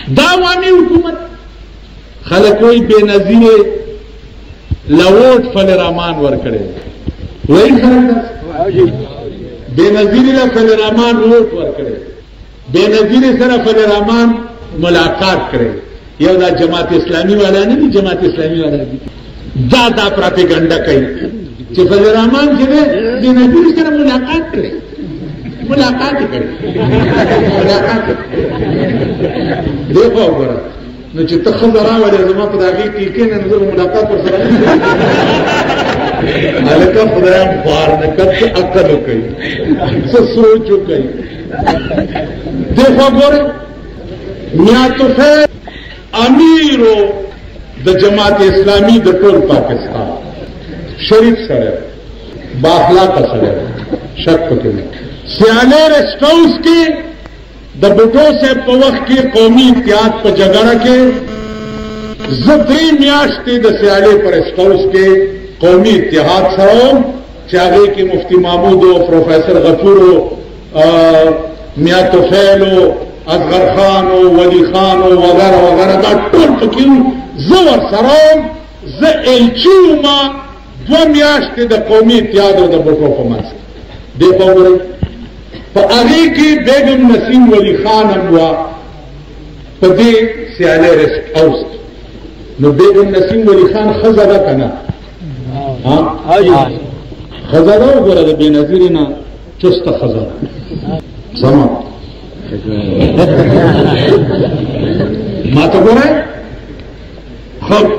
دا عوامي حکومت خلک وایي بې نظیرې لووټ فل رحمان ورکړی وایي خلک بې نظیرې له فل رحمان ووټ ورکړی بې نظیرې سره فل رحمان ملاقات کړی یو دا جماعت اسلامي والا نه دي جماعت اسلامي والا دي دا پراپیګنډا کوي چې فل رحمان چې دی بې نظیرې سره ملاقات کړی ملاقات کړي ملاقات دیکھو وګوره نو چې ته خزه راوړې زما په داخل کې کې نه نظر ملاقات پر سره هلکه خدایم خوار نه کړ عقل وکړي څه سوچ وکړي دیکھو وګوره میاں طفیل امیرو د جماعت اسلامی د ټول پاکستان شریف سره با اخلاق سره شک پکې سیالے ریسٹ ہاؤس کے د بٹو سے پوخ کے قومی اتحاد پر جگڑ کے زدری میاشتے د سیالے پر ریسٹ ہاؤس کے قومی اتحاد سرو چاہے کی مفتی محمود ہو پروفیسر غفور ہو میاں طفیل ہو اصغر خان ہو ولی خان ہو وغیرہ وغیرہ دا ٹول پکیو زور سرو ز ایلچیوما دو میاشتے د قومی اتحاد ہو د بٹو پر منس دیکھو گرے پاگے کی بیگم نسیم ولی خان ہوا پدے سیالے ریسٹ ہاؤس نو بیگم نسیم ولی خان خزادہ کنا خزادہ گورا بے نظیری نا چست خزادہ سما ماتا گورا خب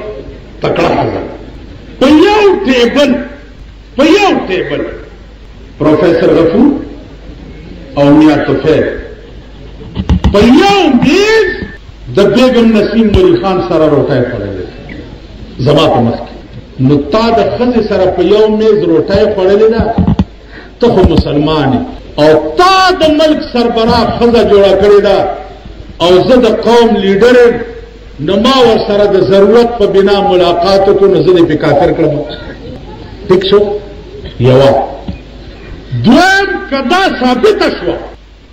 تکڑا خزادہ پیاو ٹیبل پروفیسر غفور او میاں طفیل پیاو میز د بیگم نسیم ولی خان سره روټای خوړلې زما په مخ کې نو تا د ښځې سره په یو میز روټای خوړلې ده ته خو مسلمان او تا د ملک سربراہ ښځه جوړه کړې ده او زه د قوم لیډر نو ما ورسره د ضرورت په بنا ملاقات وکړو نو زه دې پې کافر کړم ټیک شو یوه دویم کدا ثابت شو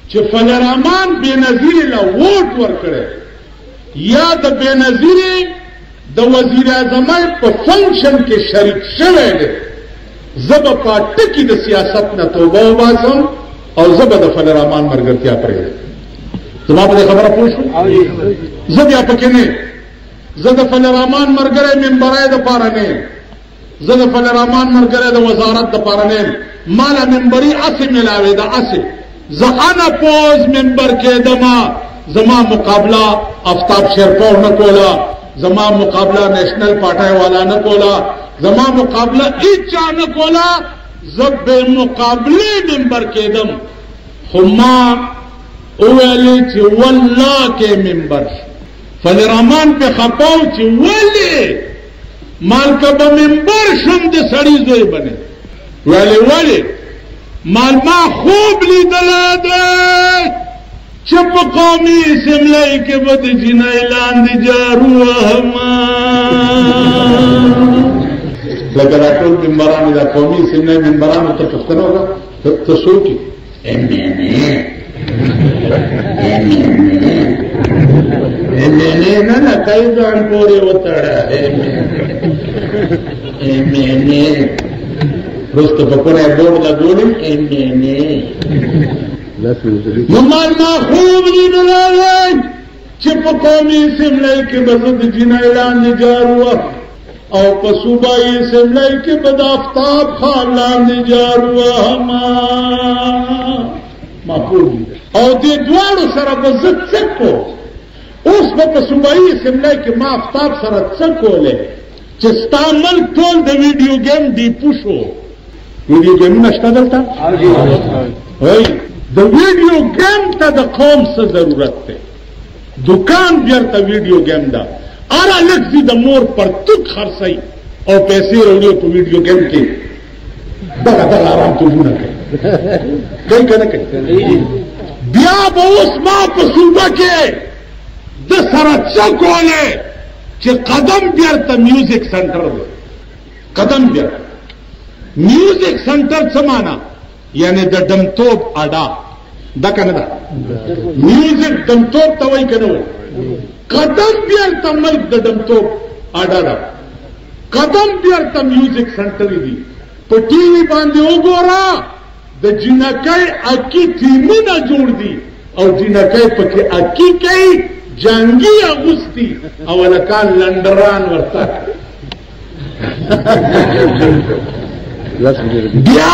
چې فل رحمان بې نظیرې له ووټ ورکړی یا د بې نظیرې د وزیر اعظمۍ په فنکشن کې شریک شوی دی زه به په ټکي د سیاست نه توبه وباسم او زه به د فل رحمان ملګرتیا پرېږدم زما په دې خبره پوه شو زه بیا پکې نه زه د فل رحمان ملګری ممبرای دپاره نه یم زه د فل رحمان ملګری د وزارت دپاره نه یم مالا ممبری اسی ملاوی دا اسی زخانا پوز ممبر کے دما زما مقابلہ آفتاب شیرپور نہ کولا زما مقابلہ نیشنل پارٹی والا نہ کولا زما مقابلہ ایچا نہ کولا زب مقابلے ممبر کے دم خما اویلی چی واللہ کے ممبر فل رحمان پہ خپاو چی ولی مالکا با ممبر شم دے سڑی زوی بنے ولی مال ما خوب لیدلے دے چپ قومی اسمبلی کے بد جنا اعلان دی جارو لگر اٹول ممبران دا قومی اسمبلی ممبران تا پختنو گا تو سو کی ایم این اے نا کئی جان پورے اتڑا ایم این اے روز تو بکنے بورڈ لگوڑی ایم این اے ممال ما خوب نہیں دلالے چپ قومی اسمبلی کے بزد جنا اعلان نجار ہوا او پسوبائی اسمبلی کے بد آفتاب خاندان نجار ہوا معقول او دے دوارو سره بزد سکو اس پسوبائی اسمبلی کے ما آفتاب سره سکو لے چستا ملک ټول د ویڈیو گیم دی پوشو ویڈیو گیم نشتا دلتا وی د ویڈیو گیم تا د قوم سے ضرورت تے دکان بیرتا ویڈیو گیم دا آرا لگزی دا مور پر تک خرسائی او پیسے روڑیو پا ویڈیو گیم کی دغا آرام تو جونا کئی کئی کنا کئی بیا با اس ماں پا صوبہ کے دا سرا چکو لے چی قدم بیرتا میوزک سنٹر دے قدم بیرتا میوزک سنٹر سمانا یعنی دا دمتوب اڈا دا کنه دا म्यूजिक दमतोब तवई कनो कदम बियरता मल्क द दमतोब आडादा कदम बियरता म्यूजिक सेंटर दी तो टीवी बांधे ओगोरा द जिनकई अकी थीमुना जोड़ दी और जिनकई पके अकी कई जंगी अगुस्ती अवलकान लंडरान वर्ता बिया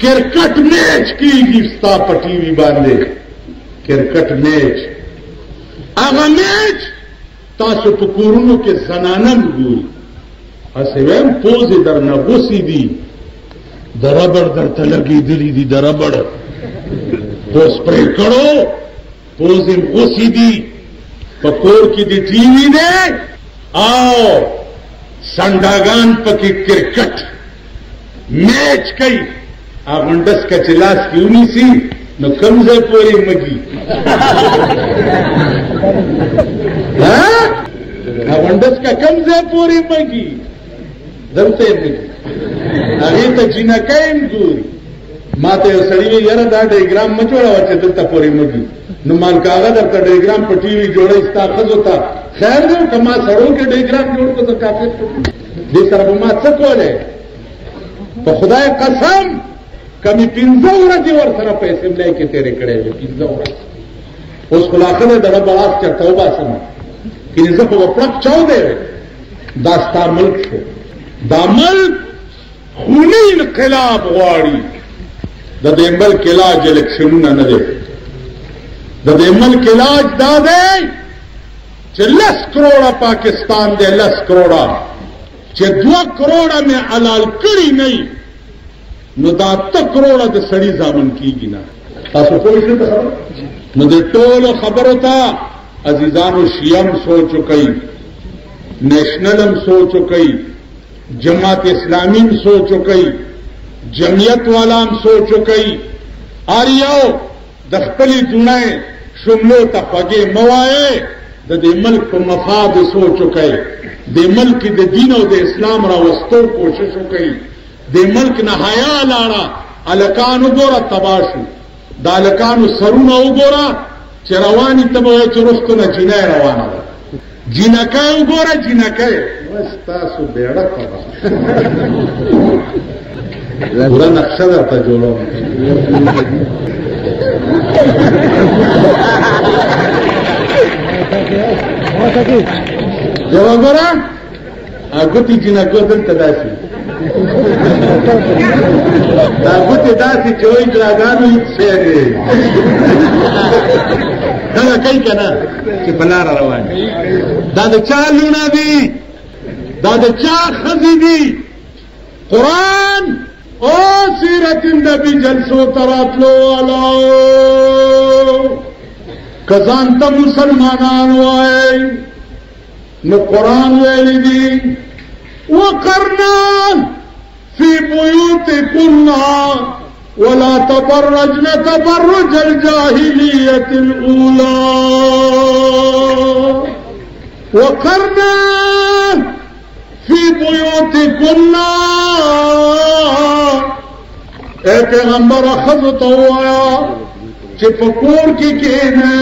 क्रिकेट मैच की गिफ्ता पटीवी बांधे क्रिकेट मैच आगा मैच तासु पुकुरुनो के जनानम गुल असेवेम पोज दर नगोसी दी दरबड़ दर तलगी दिली दी दरबड़ तो स्प्रे करो पोज गोसी दी पकोर की दी टीवी ने आओ संडागान पकी क्रिकेट मैच कई आवंडस का चिलास क्यों नहीं सी न कमजे पोरी मगी आवंडस का कमजे पोरी मगी दमते मगी अभी तो जीना कैम दूरी माते सड़ी में यार दा डायग्राम मचोड़ा वच्चे दलता पोरी मगी नुमान कागज अब डायग्राम पर टीवी जोड़े इस्ताखज होता खैर दो कमा सड़ों के डायग्राम जोड़ को तो काफी दे सरबमा सको ले तो खुदा कसम कभी 500 रजी और सारा पैसे मिले के तेरे कड़े हुए 500 उस खुलासा ने दड़ा बड़ा चौबा समय कि जब वो प्रक चौदे दास्ता मुल्क से दामल खूनी इनकलाब वाड़ी ददेमल किलाज इलेक्शन न दे ददेमल किलाज दादे 10 करोड़ पाकिस्तान दे 10 करोड़ 2 करोड़ में अलाल कड़ी नहीं नुदा करोड़ द सड़ी जामन की गिना मुझे टोलो खबर होता अजीजानो शियम सो चुकई नेशनलम सो चुकई जमात इस्लामी सो चुकई जमियत वालाम सो चुकई आरियो दख्तली जुनाए शुमलो तफगे मवाए दे मुल्क को मफाद सो चुके दे मुल्क दे दीनो दे इस्लाम रा वस्तो कोशिश हो गई दे मुल्क न हया लाड़ा अलकान उगोरा तबाशु दालकान सरून उगोरा चरवानी तब चुरुस्त न जिना रवाना जिनका उगोरा जिनका सु बेड़ा पूरा नक्शा रहता जोड़ो जवाब गोरा आगुती जिनका दल तदासी आगुती दासी चोई ड्रागानो से दादा कई कहना कि पलारा रवान दादा चा लूना दी दादा चा खजी दी कुरान ओ सीरत नबी जलसो तरातलो अलाओ कजानता मुसलमानान वाए न कुरान वेली दी वो करना फी बुयूतिकुन्ना वला तबर्रजन तबर्रुजल जाहिलियतिल ऊला वो करना फी बुयूतिकुन्ना ए पैगंबर अखज़ तो आया कि पकोर की कहने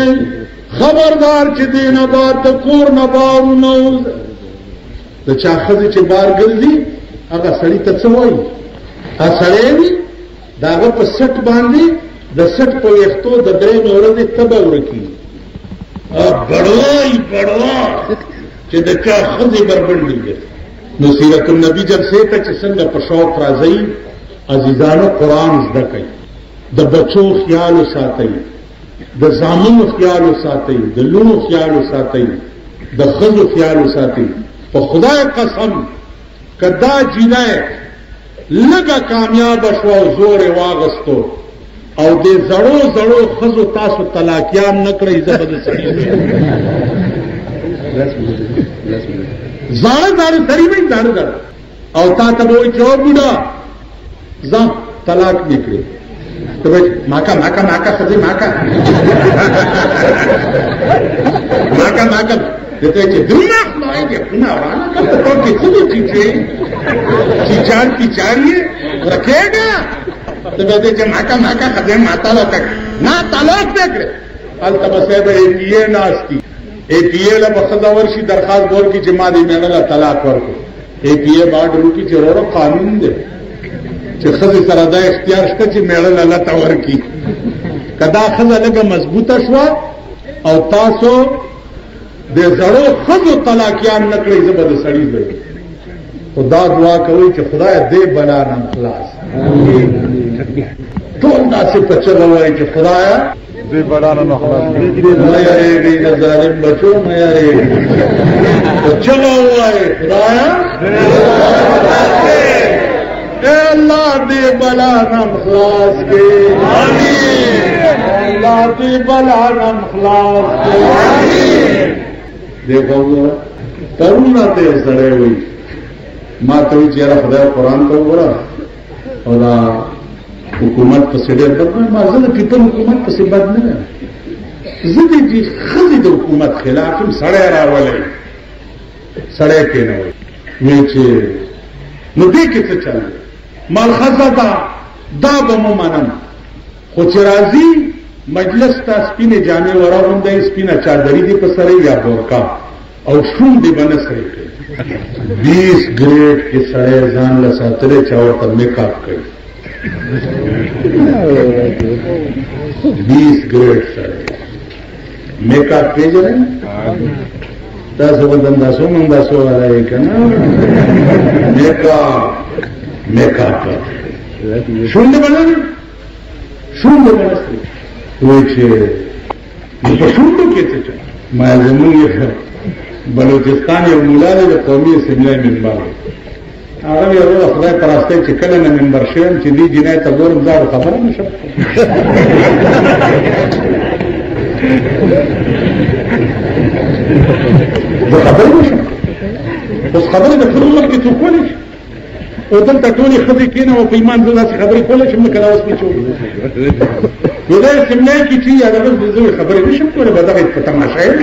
खबरदार कि दिन बाद तकोर न बारू नौज तो चाखज चे बार गलदी अगर सड़ी तत्सवई आ सड़ेवी दागा पर सट बांधी द सट पर यख्तो ददरे में औरत तबा रखी बड़वाई बड़वा कि द चाखज बरबड़ मिल गए नसीरत नबी जब से तक संग पर शौक राजई अजीजानो कुरान दकई द बच्चों ख्याल सातई द जामुन ख्याल सातई द लूनो ख्याल सातई द खज ख्याल सातई तो खुदा कसम कदा जीना लगा कामयाब अशवा जोर वागस्तो और दे जड़ो जड़ो खज तासु तलाकियाम न करे जबरदस्त जाड़ जाड़ सरी में जाड़ जाड़ और ता तब वो चो बुढ़ा जा तलाक निकले तो भाई माका माका माका सजी माका माका माका देते हैं दिमाग लाएंगे पुना वाला कब तो किसी भी चीजें चिचार पिचारिए रखेगा ته به دې چې ماکا خدای ما طلاق کړ نه طلاق دې کړ هلته به صاحب اے پی اے ناستي اے پی اے له ښځه ورشي درخواست ورکړي چې ما دې مېړه له طلاق ورکړو اے پی اے باډر وکړي چې وروره قانون دی چې ښځې سره دا اختیار شته چې مېړه له لته ورکړي که دا ښځه لږه مضبوطه شوه او تاسو د زړو ښځو طلاقیان نه کړئ زه به د سړي زړه خو دا دعا کوئ چې خدای دې بلا نه خلاص ټول داسې په چغه وایي چې خدایه دې بلا نه خلاص مه یارېږئ د ظالم بچو مه یارېږئ په چغه ووایئ خدایه اے اللہ دے بلا نم خلاص کے اللہ دے بلا نم خلاص کے دیکھو ترونا تے سڑے ہوئی ما توی چیرہ خدای قرآن کو برا اور حکومت پسی دیر بد میں ما زد پیپل حکومت پسی بد نہیں زدی جی خزی دے حکومت خلافم سڑے راولے سڑے کے نوئی ویچے نو دیکھے سے چلے ملخصه دا به مو منم خو چې راځي مجلس ته سپینې جامې وراغوندئ سپینه چادري دې په سره یا بورکا او شوم دې به نه سرې کوي 20 ګریډ کې سړی ځان له ساتلی چا ورته میک اپ کوي 20 ګریډ سړی میک اپ پیژنئ تاسو به دنداسو منداسو والا یې که نه میک اپ شونډې به نه شونډې به نه سرې وایي چې په شونډو کې څه چل ما زمونږ بلوچستان یو مولا دی د قومي اسمبلۍ ممبر هغه یې وروره خدای په راستۍ چې کله نه ممبر شویم چې دې جنۍ ته ګورم زه به خبره نه شم زه خبرې نه شم اوس خبرې د ټول مخکې څوک کولی شي او دلته ټولې ښځې کېنه او په ایمان زه داسې خبرې کولی شم لکه دا اوس مې چې نو دا اسمبلی کې چې یا دغه زه خبرې نه شم کولی به دغه په تماشا یم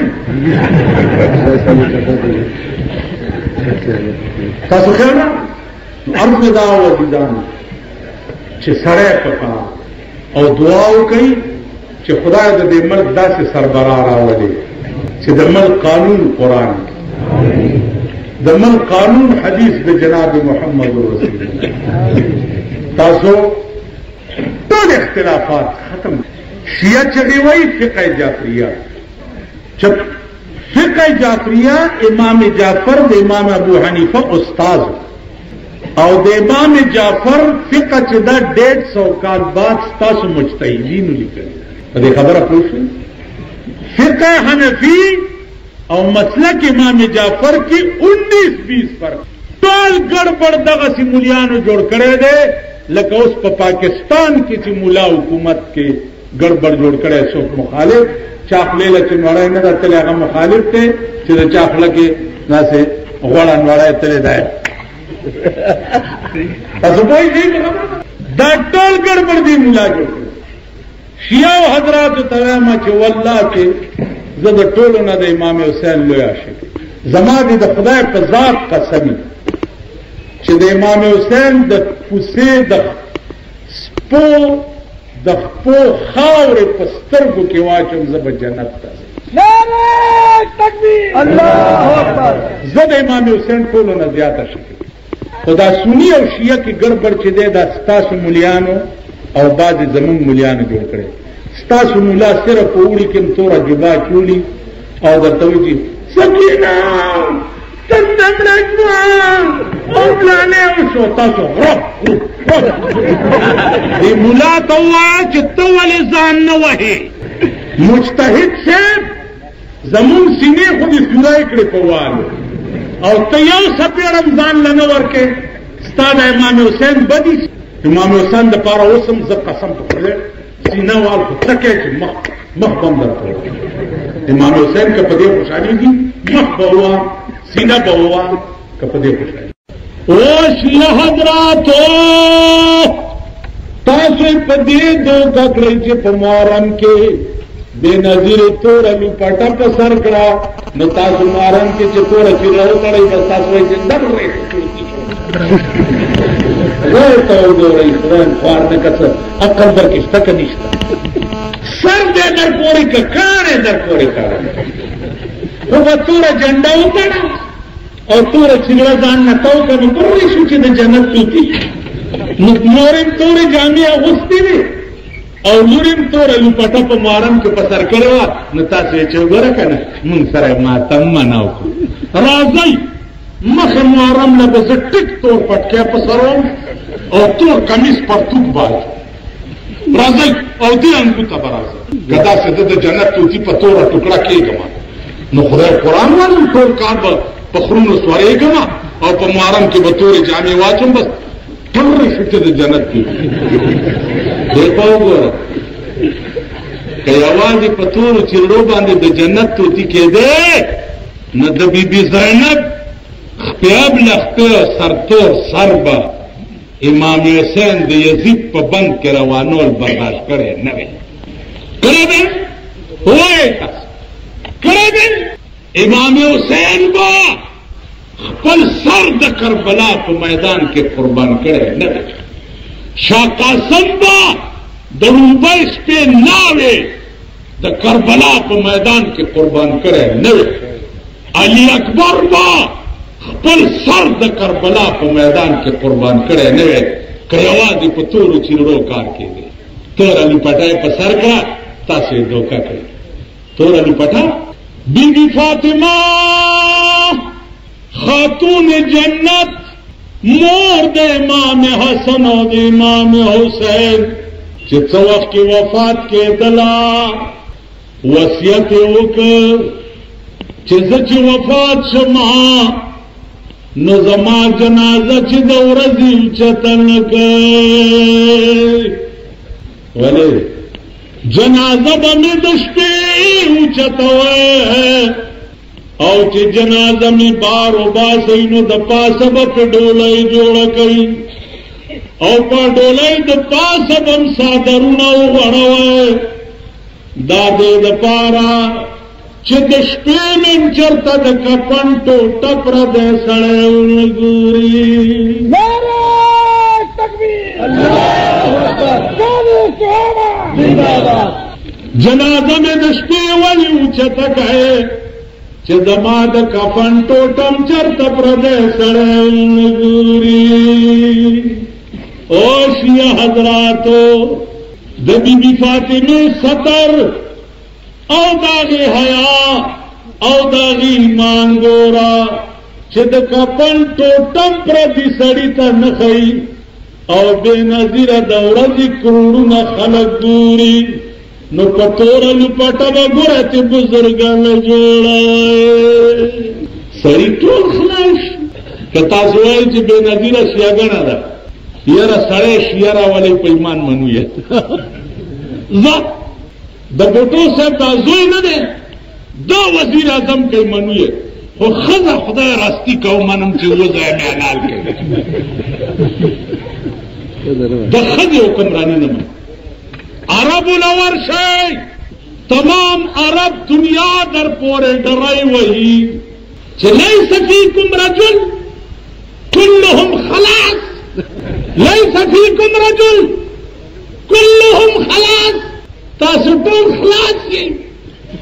تاسو خیال نه عرض مې دا وجودانو چې سړی پکار او دعا وکړي چې خدای د دې ملک داسې سربراه راولي چې د ملک قانون قرآن د ملک قانون حدیث د جناب محمد رسول الله تاسو ټول اختلافات ختم شیعه چغې وایي فقه جعفریه چې فقه جعفریه امام جعفر د امام ابو حنیفه استاد او د امام جعفر فقه چې دا 150 کال بعد تاسو مجتهدینو لیکلي په دې خبره پوه شئ فقه حنفی او مسلک امام جعفر کی 19-20 فرق ټول ګړبړ دغه سی مولیانو جوړ کړی دی لکه اوس په پاکستان کې چې مولا حکومت کې ګړبړ جوړ کړی څوک مخالف چاخلې له چې نړۍ نه درتلی هغه مخالف دی چې د چاخله کې داسې غوړه نړۍ تللی دی تاسو پوهېږئ دا ټول ګړبړ دی مولا جوړ کړی شیعه حضراتو ته وایم چې والله چې زه د ټولو نه د امام حسین لوی عاشق زما دې د خدای په ذات قسمي چې د امام حسین د کوڅې د سپو د خپو خاورې په سترګو کې واچوم زه به جنت ته نعرہ تکبیر الله اکبر زه د امام حسین ټولو نه زیات عاشق خو دا سني او شیعه کې ګړبړ چې دی دا ستاسو مولیانو او بعضې زمونږ مولیانو جوړ کړی ستاسو مولا صرف په اوړي کې توره جبا چولي او درته وایي سکینه تندمړه شوه او پلانې وشو تاسو دې مولا ته ووایه چې ته ولې ځان نه وهې مجتهد صاحب زمونږ سینې خو دې سورای کړې په والو او ته یو څپېړم ځان له نه ورکې ستا د امام حسین بدي امام حسین دپاره اوس هم زه قسم په خدای سینه وال خو څکې چې مخ به هم درته امام حسین که په دې خوشحالېږي مخ به ووام سینه به ووام که په دې خوشحالېږي او شیعه حضراتو تاسو په دې دوکه کړئ چې په محرم کې बेनजीर तोर लुपटा पर सर करा न तासु मारन के चतोर चिरहो तड़े बस तासु के डर रहे तो दो रही कुरान फार ने कस अकल दर किस तक निश्ता सर दे दर कोरी का काने दर कोरी का वो बतूरा झंडा उतारा और तोर चिगड़ा जान न तो कभी पूरी सूची में जन्नत की नोरिम तोरे जामिया उस्ती भी और लुरिम तोरे लुपटा पर मारन के पसर करवा नता से चौगर कना मुन सरे मातम मनाओ राजई मख मारम न बस टिक तोर पटके पसरो और तोर कमीज पर तुक बाल राजई और दी अंकु तबराज गदा से दे जन्नत तूती पतोरा टुकड़ा के गमा न खुदा कुरान वाला तोर कार पखरून स्वरे गमा और पर मारम के बतोरे जामी वाचम बस ठर्रे फिटे जन्नत की देखो कई आवाज पतूर चिरड़ो बांधे द जन्नत तूती के दे न द बीबी ज़ैनब प्याब लखते सरतोर सरबा इमाम हुसैन द यजीद पर बंद के रवानोल बर्दाश्त करे नवे करे दे होए करे दे इमाम हुसैन बा पल सर द करबला पर मैदान के कुर्बान करे नवे शाह कासिम बा दरूबैस पे नावे द करबला पर मैदान के कुर्बान करे नवे अली अकबर बा पल सर द करबला पर मैदान के कुर्बान करे नवे कयावादी पतूर चिरड़ो कार के दे तोर अली पटाए पसर का तासे धोखा करे तोर अली पटा बीबी फातिमा खातून जन्नत मोर दे इमाम हसन और इमाम हुसैन चित्सवक की वफात के दला वसियत होकर चिज़ वफात शमा नजमा जनाजा चिदौरजी चतन के वाले जनाजा बमे दश्ते उचत है और चे जनाजा में बारो बासई नो दपा सब पे डोलाई जोड़ कई और पा डोलाई दपा सब हम सादरुना उड़वे दादे दपारा चे दश्पे में चरता द कपन तो टपर दे सड़े उनगूरी नारे तकबीर जनाजा में दश्पे वाली उचत है चे दमाद कफन टोटम चरता प्रदेश सड़े ओ शिया हजरातो दबीबी फातिमे सतर औदागे हया औदागी मांगोरा चिद कपन टोटम प्रति सड़ी न खई और बेनजीर दौड़जी क्रूड़ न खलक दूरी नो पतोरा लुपटब गुरत बुजुर्ग न जोड़ा सही टोल खलाश कता सोई च बेनजीर शियागण दा यारा सड़े शियारा वाले पैमान मनुए जब दबोटो से दाजोई न दे दो वजीर आजम के मनुए वो खजा खुदा रास्ती कहो मनम चे वो जाए में अनाल के दखज हुक्मरानी न मन अरबुल वर्षे तमाम अरब दुनिया दर पोरे डराई वही चले सफीकुम रजुल कुल्लुहुम खलास लई सफीकुम रजुल कुल्लुहुम खलास तासुटों खलास की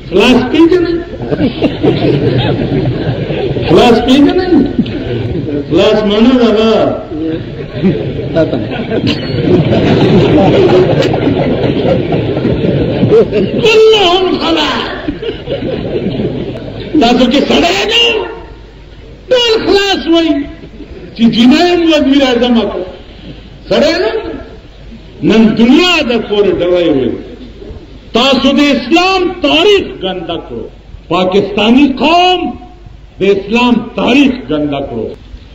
खलास की नहीं खलास की नहीं खलास माना दादा कुल्लुहुम खलास तासु के सड़े नहीं टोल खलास वही जिनायम वजीर आजम को सड़े ना नन दुनिया दा कोरे डराई हुई तासुद इस्लाम तारीख गंदा करो पाकिस्तानी कौम दे इस्लाम तारीख गंदा करो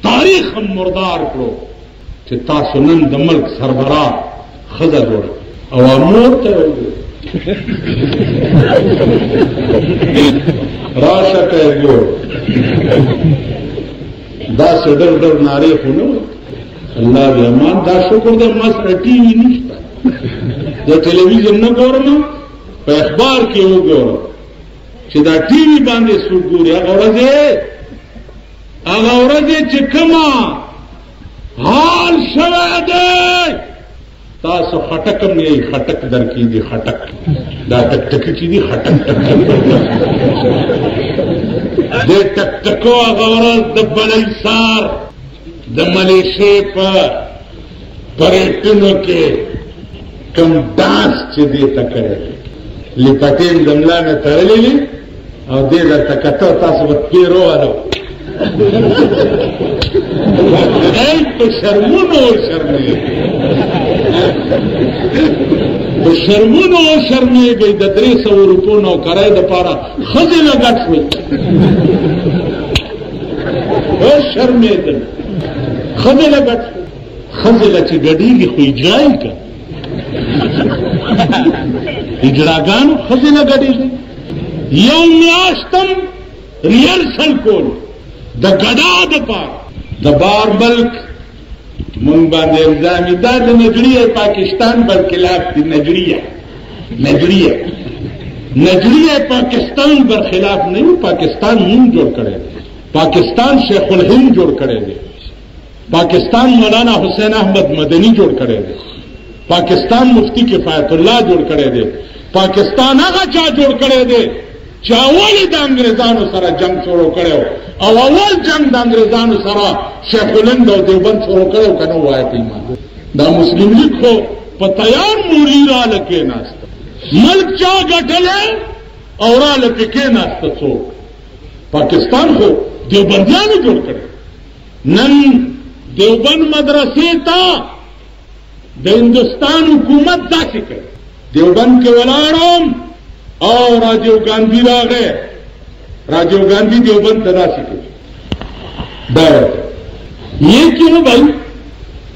तारीख हम मुर्दार करो कि तासुनन दमल सरबरा खजा जोड़ अवामोर राशा कह गयो दास डर डर नारे होने अल्लाह रहमान दासो को दे मस टीवी नहीं जो टेलीविजन न गौरना په اخبار کې وګورم چې دا ټي وي باندې څوک ګوري هغه ورځې چې کومه حال شوی دی تاسو خټک هم نه خټک در کې دي خټک دا ټک ټک چې دي خټک ټک دې ټک ټکو هغه ورځ د بلېسار د ملیشې په پریټونو کې کوم ډانس چې دې ته کړی لپټې د ملا نه تړلې او دې درته کته تاسو به پیرو والو په شرمونو شرمېږئ د 300 روپو نوکرۍ دپاره ښځې له ګټ شوې شرمېدل ښځې له ګټ ښځې له چې ګډېږي خو اجرا یې که اجراګانو ښځې له ګډېږي یو میاشتم ریهرسل کول د ګډا دپاره د بار ملک مونږ باندې الزامي دا د نجریه پاکستان برخلاف دي نجریه پاکستان برخلاف نه پاکستان مونږ جوړ کړی پاکستان شیخ الهند جوړ کړی دی پاکستان مولانا حسین احمد مدنی جوړ کړی دی پاکستان مفتی کفایت الله جوړ کړی دی پاکستان هغه چا جوړ کړی دی چې اول د انګریزانو سره جنگ شروع کړو او اول جنگ د انګریزانو سره شیخ الهند او دیوبند شروع کړو کنه وایي ایمان دا مسلم لیگ خو په تیار مولی را لکې ناست ملک چا ګټلې او را لکې ناست څوک پاکستان خو دیوبندیانو جوړ کړو نن دیوبند مدرسې ته د هندوستان حکومت داسې کړ دیوبند کې ولاړم اور راجیو گاندھی راغے راجیو گاندھی دیوبند تدا سکے یہ کیوں بھائی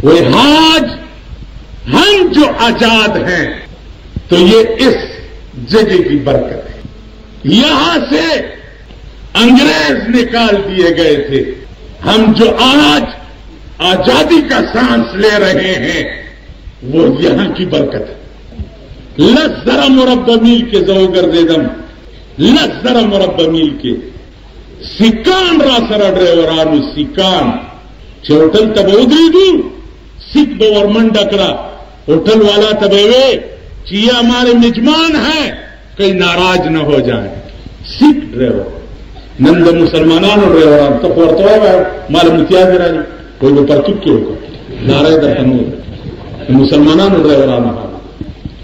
وہ آج ہم جو آزاد ہیں تو یہ اس جگہ کی برکت ہے یہاں سے انگریز نکال دیے گئے تھے ہم جو آج آزادی کا سانس لے رہے ہیں وہ یہاں کی برکت ہے 10 ذرا مربع میل کے زو گردیدم 10 ذرا مربع میل کے سکان را سره ډرایورانو سکان چې هوټل ته به ودرېدو سکھ به ورمنډه کړه होटल वाला तब वे कि ये हमारे मेजमान हैं कहीं नाराज न हो जाए सिख ड्राइवर नंद मुसलमानों ड्राइवर तो पढ़ता है माल मुतियाज राजी कोई वो परतुक के होगा नाराज दर्शनों मुसलमानों ड्राइवर आना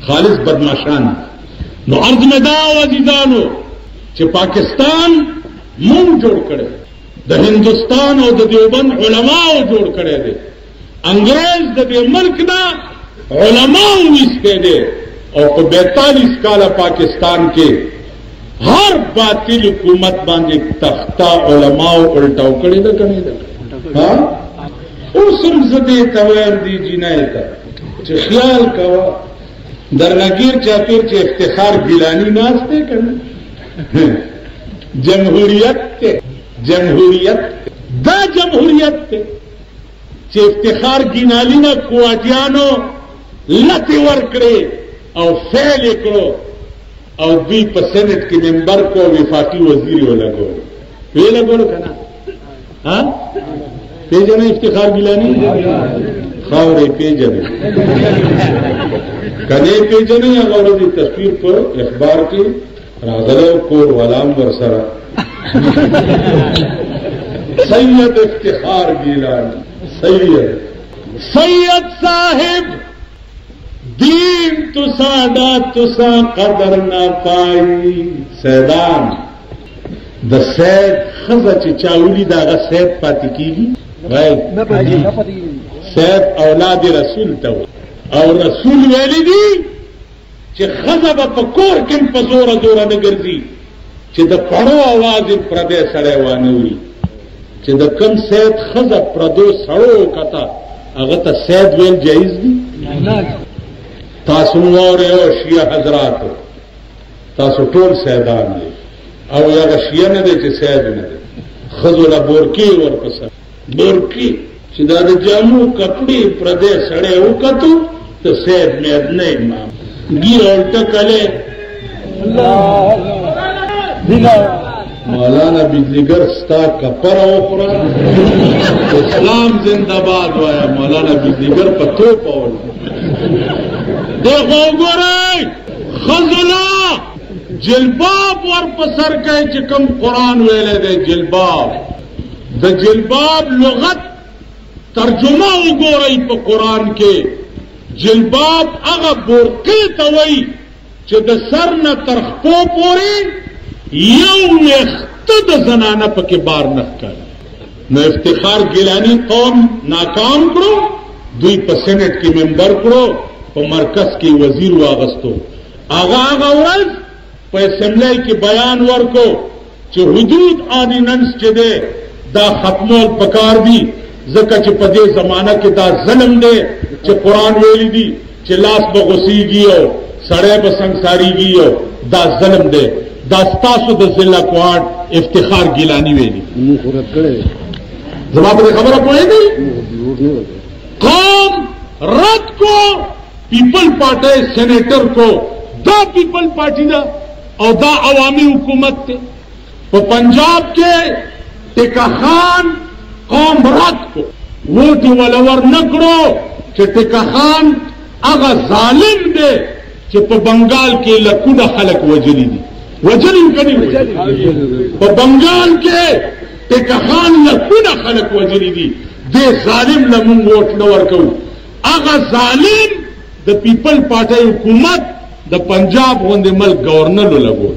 खालिस बदमाशान नो अर्ज में दाव अजीजानो चे पाकिस्तान मुंह जोड़ करे द हिंदुस्तान और द देवबंद उलमाओ जोड़ करे दे अंग्रेज द मुल्क ना उलमाओ इसके दे और 42 काला पाकिस्तान के हर बातिल हुकूमत बांधे तख्ता उलमाओ उल्टाओ करे द कने द हां उसम जदे तवर दी जिनायत चे ख्याल का दरनगीर चातिर चे इफ्तिखार गिलानी नास्ते करना जमहूरियत चे इफ्तिखार गिनाली ना कुआटियानो लती वर्करे और फेल करो और 2% के मेंबर को विफाकी वजीर वो लगो कहना हाँ पेजने इफ्तिखार गिलानी खावरे पेजने कने पेजने अगर तस्वीर पर अखबार की रागलो को वलाम बरसरा सैयद इफ्तिखार गिलानी सैयद साहिब दीन तुसाडा तुसा कदर ना पाई सैदान द सैद खजा चाउली दागा सैद पाती की सैद औलाद रसूल तो और रसूल वेली दी चे खजा बकोर किन पजोरा जोरा नगर दी चे द पड़ो आवाज प्रदे सड़े वानूरी चे द कम सैद खजा प्रदो सड़ो कता अगता सैद वेल जायज दी तासु और शिया हजरात तासु टोल सैदान ले और या शिया ने दे सैद ने दे खजुला बोरकी और पसंद बोरकी सीधा जामू कपड़ी प्रदेश सड़े उकतु तो सैद में अदने माम गिर उल्टा कले مولانا بجلیگر ستا کپر وخوره اسلام زنده باد وایا مولانا بجلیگر په توپ اول دغه وګورئ خزلا جلباب ور په سر کوي چې کوم قرآن ویلی دی جلباب د جلباب لغت ترجمه وګورئ په قرآن کې جلباب هغه بورقې ته وایي چې د سر نه تر خپو پورې یو ویښته د زنانه پکې بار نه ښکاري نو افتخار ګیلاني قوم ناکام کړو دوی په سینټ کې ممبر کړو په مرکز کې وزیر واغستو هغه ورځ په اسمبلی کې بیان ورکو چې حدود آرډیننس چې دی دا ختمول پکار دي ځکه چې په دې زمانه کې دا ظلم دی چې قرآن ویلی دي چې لاس به غوسیږي او سړی به سنګساریږي او دا ظلم دی دا ستاسو د ضلع کوارټ افتخار ګیلانی ویلی زما په خبره پوهېږئ قوم رد کو پیپل پارٹی سینیٹر کو دا پیپل پارٹی دا او دا عوامی حکومت تے په پنجاب کے ٹکا خان قوم رد کو ووٹی ولور نکڑو چې ٹکا خان اغا ظالم دے چې په بنگال کے لکونه خلق وجلی دی وجلی کنی په بنگال کے ٹکا خان لکونه خلق وجلی دی دے ظالم لمون ووٹ نور کو اغا ظالم د پیپل پارٹی حکومت د پنجاب غوندې ملک گورنر لګول